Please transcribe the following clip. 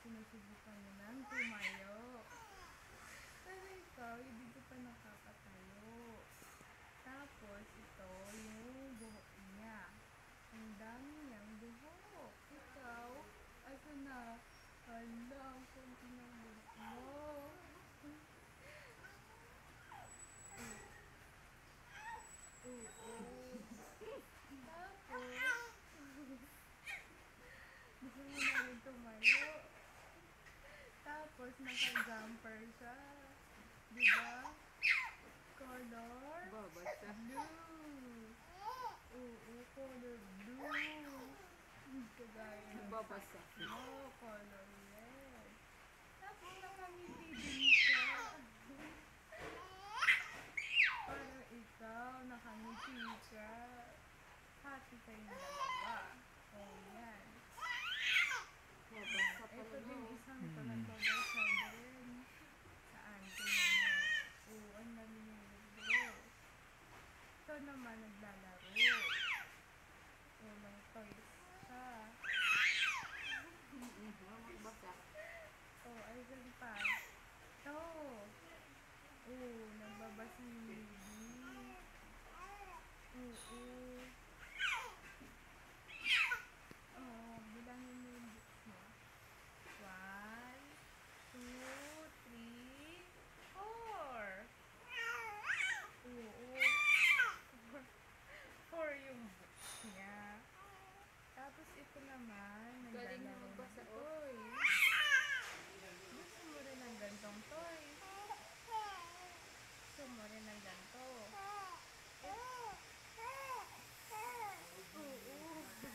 sinusubukan mo nang tumayo. Pero ikaw, hindi ka pa nakakatayo. Tapos ito, yung buhok niya. Ang dami niyang buhok. Ikaw, asa na? Hala, ang konti ng buhok mo. Oo. Tapos, gusto mo na rin tumayo. Tapos, naka-jumper siya. Diba? Color? Babasa. Blue. Oo, color blue. Kagaya ng Babasa. no, color red. Tapos, nakangiti din siya. Parang ikaw, nakangiti siya. Happy kayong dalawa. O, yan. Babasa pa Ito din naman. isang to nagbabasa din. Saan? Tingnan mo. Oo, ang dami niya libro. Ito naman naglalaro. Walang toys siya. Magbasa. Oh, ayun pa. Ito. Oo, nagbabasa yung baby. Oo. Oh, bilangin mo yung books mo. 1, 2, 3, 4. Oo. 4 yung books niya. Tapos ito naman,